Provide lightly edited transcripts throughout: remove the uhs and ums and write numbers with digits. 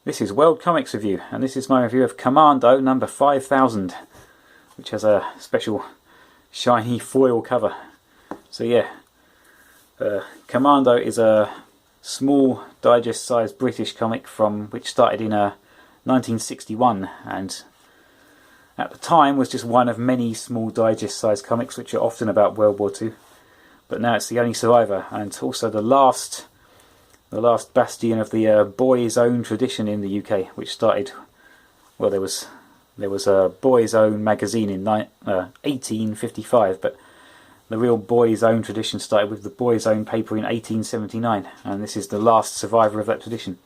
This is World Comics Review, and this is my review of Commando number 5000, which has a special shiny foil cover. So yeah, Commando is a small digest-sized British comic which started in 1961, and at the time was just one of many small digest-sized comics which are often about World War II. But now it's the only survivor, and also the last bastion of the boys' own tradition in the UK, which started, well, there was a boys' own magazine in 1855, but the real boys' own tradition started with the boys' own paper in 1879, and this is the last survivor of that tradition.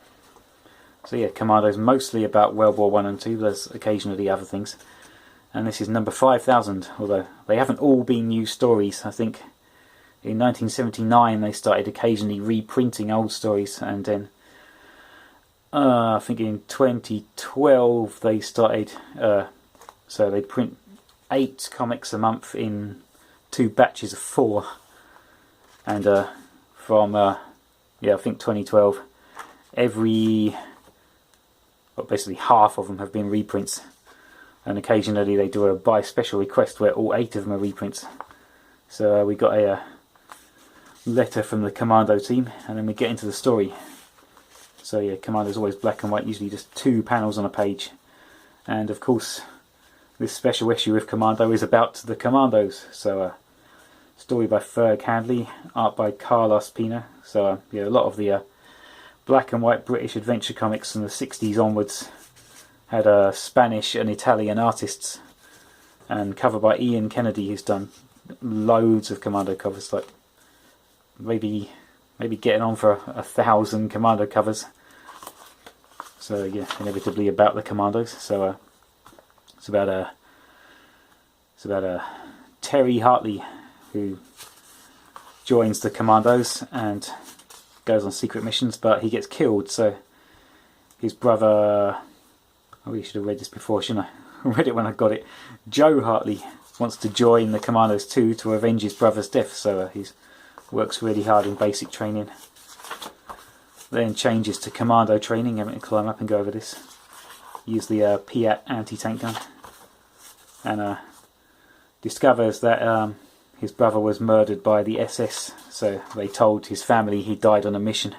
So yeah, Commando is mostly about World War I and II, there's occasionally other things. And this is number 5000, although they haven't all been new stories. I think in 1979 they started occasionally reprinting old stories, and then I think in 2012 they started, so they print 8 comics a month in 2 batches of 4, and from I think 2012, basically half of them have been reprints, and occasionally they do a buy special request where all 8 of them are reprints. So we got a letter from the Commando team, and then we get into the story. So yeah, Commando's always black and white, usually just 2 panels on a page, and of course this special issue of Commando is about the Commandos. So story by Ferg Handley, art by Carlos Pina. So yeah, a lot of the black and white British adventure comics from the 60s onwards had Spanish and Italian artists, and cover by Ian Kennedy, who's done loads of Commando covers, like maybe getting on for 1,000 Commando covers. So yeah, inevitably about the Commandos. So it's about Terry Hartley, who joins the Commandos and goes on secret missions, but he gets killed. So his brother, I really should have read this before, shouldn't I? I read it when I got it. Joe Hartley wants to join the Commandos too, to avenge his brother's death. So he works really hard in basic training, then changes to commando training, having to climb up and go over this. Use the Piat anti-tank gun, and discovers that his brother was murdered by the SS. So they told his family he died on a mission,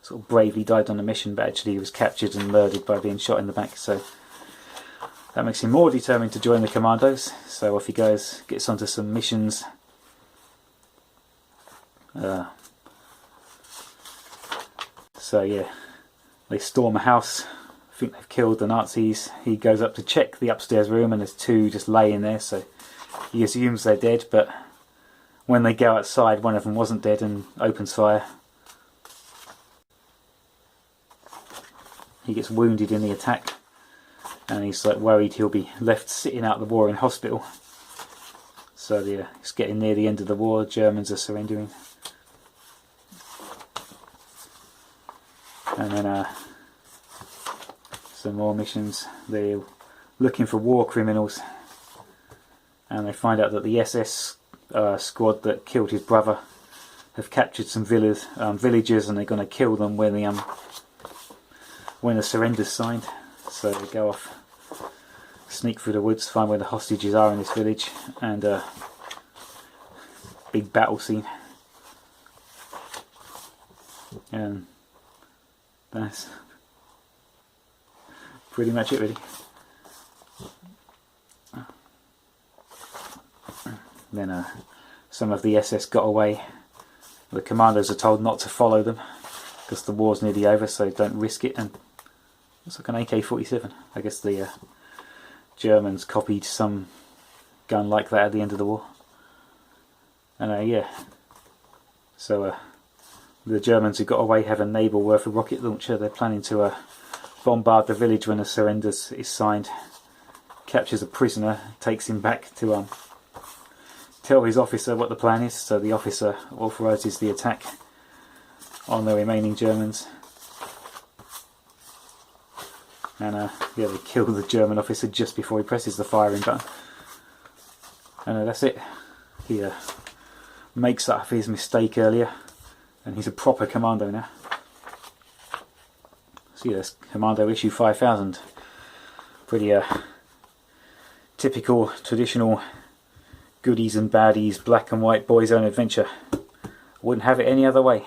sort of bravely died on a mission, but actually he was captured and murdered by being shot in the back. So that makes him more determined to join the Commandos. So off he goes, gets onto some missions. So yeah, they storm a house. I think they've killed the Nazis. He goes up to check the upstairs room, and there's 2 just laying there, so he assumes they're dead, but when they go outside, one of them wasn't dead and opens fire. He gets wounded in the attack, and he's like worried he'll be left sitting out the war in hospital. So yeah, it's getting near the end of the war, Germans are surrendering. And then some more missions. They're looking for war criminals, and they find out that the SS squad that killed his brother have captured some villagers, and they're going to kill them when the surrender's signed. So they go off, sneak through the woods, find where the hostages are in this village, and big battle scene. And that's pretty much it, really. Then some of the SS got away. The Commandos are told not to follow them because the war's nearly over, so don't risk it. And it's like an AK-47. I guess the Germans copied some gun like that at the end of the war. And yeah, so the Germans who got away have a naval worth of rocket launcher. They're planning to bombard the village when the surrender is signed. Captures a prisoner, takes him back to tell his officer what the plan is. So the officer authorises the attack on the remaining Germans. And yeah, they kill the German officer just before he presses the firing button. And that's it. He makes up for his mistake earlier, and he's a proper commando now. See, that's Commando issue 5000. Pretty typical, traditional goodies and baddies, black and white boys' own adventure. Wouldn't have it any other way.